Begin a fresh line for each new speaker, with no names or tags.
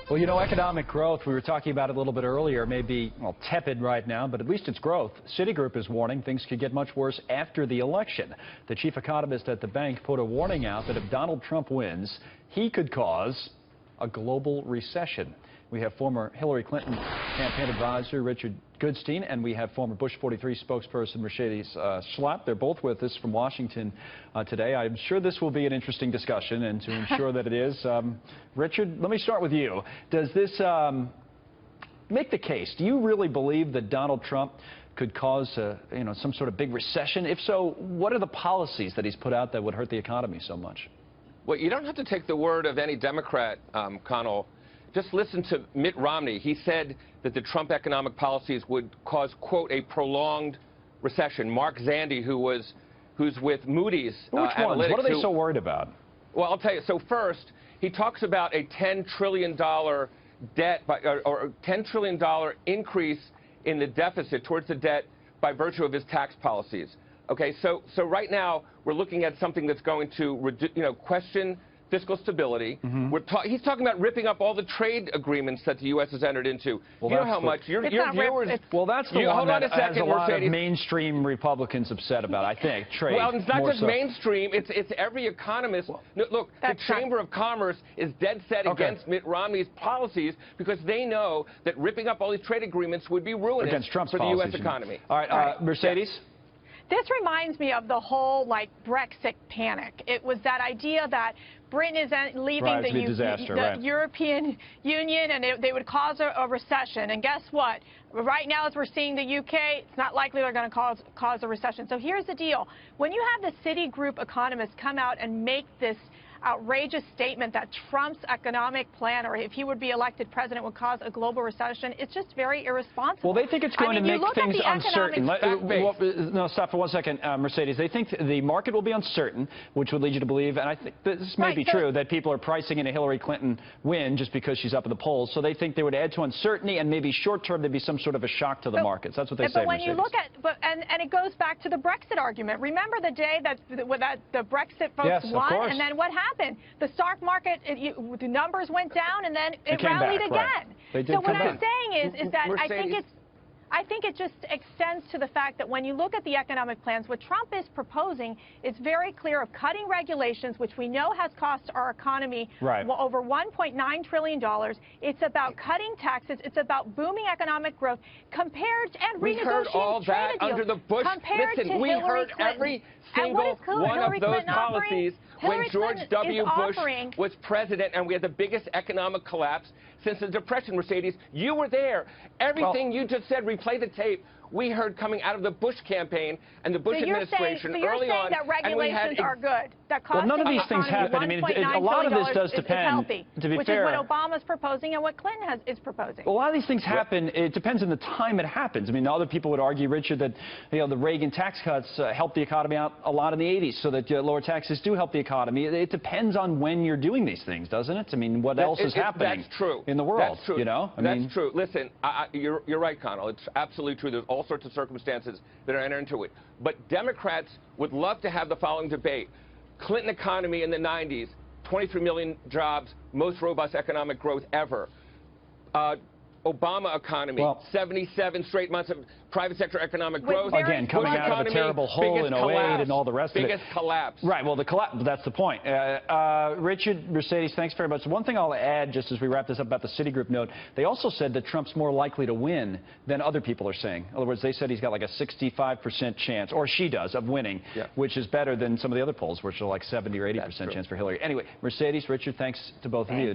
Well, you know, economic growth, we were talking about it a little bit earlier, may be, well, tepid right now, but at least it's growth. Citigroup is warning things could get much worse after the election. The chief economist at the bank put a warning out that if Donald Trump wins, he could cause a global recession. We have former Hillary Clinton campaign advisor Richard Goodstein, and we have former Bush 43 spokesperson Mercedes Schlapp. They're both with us from Washington today. I'm sure this will be an interesting discussion, and to ensure that it is, Richard, let me start with you. Does this make the case? Do you really believe that Donald Trump could cause some sort of big recession? If so, what are the policies that he's put out that would hurt the economy so much?
Well, you don't have to take the word of any Democrat, Connell. Just listen to Mitt Romney. He said that the Trump economic policies would cause, quote, a prolonged recession. Mark Zandi, who's with Moody's Analytics.
What are they so worried about?
Well, I'll tell you. So first, he talks about a $10 trillion debt or $10 trillion increase in the deficit towards the debt by virtue of his tax policies. Okay, so right now we're looking at something that's going to question fiscal stability. He's talking about ripping up all the trade agreements that the U.S. has entered into.
Well,
you know how much your viewers...
Well, that's the one that has a lot of mainstream Republicans upset about, I think, trade.
Well, it's not just mainstream. It's every economist. Look, the Chamber of Commerce is dead set against Mitt Romney's policies because they know that ripping up all these trade agreements would be ruinous for the U.S. economy.
All right, Mercedes?
Yeah. This reminds me of the whole, Brexit panic. It was that idea that Britain is leaving the European Union and they would cause a recession. And guess what? Right now, as we're seeing the UK, it's not likely they're going to cause a recession. So here's the deal. When you have the Citigroup economists come out and make this outrageous statement that Trump's economic plan, or if he would be elected president, would cause a global recession, it's just very irresponsible.
Well, they think it's going to make things uncertain. No, stop for 1 second, Mercedes. They think the market will be uncertain, which would lead you to believe, and I think this may be true, that people are pricing in a Hillary Clinton win just because she's up in the polls. So they think they would add to uncertainty, and maybe short term there'd be some sort of a shock to the markets. That's what they say,
But when
Mercedes.
you look at, and it goes back to the Brexit argument. Remember the day that the Brexit votes won, and then what happened? The stock market, the numbers went down, and then it rallied again.
Right.
So what I'm saying is that I think it just extends to the fact that when you look at the economic plans, what Trump is proposing is very clear of cutting regulations, which we know has cost our economy over $1.9 trillion. It's about cutting taxes. It's about booming economic growth compared and
we heard all that under the Bush. Listen, we heard every single one of those policies when George W. Bush was president, and we had the biggest economic collapse since the Depression. Mercedes, you were there. Everything you just said, replay the tape, we heard coming out of the Bush campaign and the Bush administration early on.
That regulations are good. That
well, none of these things happen. I mean, a lot of this does depend, to be
which
fair.
Which is what Obama's proposing and what Clinton is proposing.
A lot of these things happen. It depends on the time it happens. I mean, other people would argue, Richard, that the Reagan tax cuts helped the economy out a lot in the 80s, so that lower taxes do help the economy. It depends on when you're doing these things, doesn't it? I mean, what else is happening in the world?
That's true.
You know?
That's true. Listen, you're right, Connell. It's absolutely true. There's all sorts of circumstances that are entered into it. But Democrats would love to have the following debate. Clinton economy in the 90s, 23 million jobs, most robust economic growth ever. Obama economy, 77 straight months of private sector economic growth.
Again, coming out of a terrible hole in 08 and all the rest of it.
Biggest collapse.
Right, well, the collapse, that's the point. Richard, Mercedes, thanks very much. One thing I'll add, just as we wrap this up about the Citigroup note, they also said that Trump's more likely to win than other people are saying. In other words, they said he's got like a 65% chance, or she does, of winning, which is better than some of the other polls, which are like 70 or 80% chance for Hillary. Anyway, Mercedes, Richard, thanks to both of you.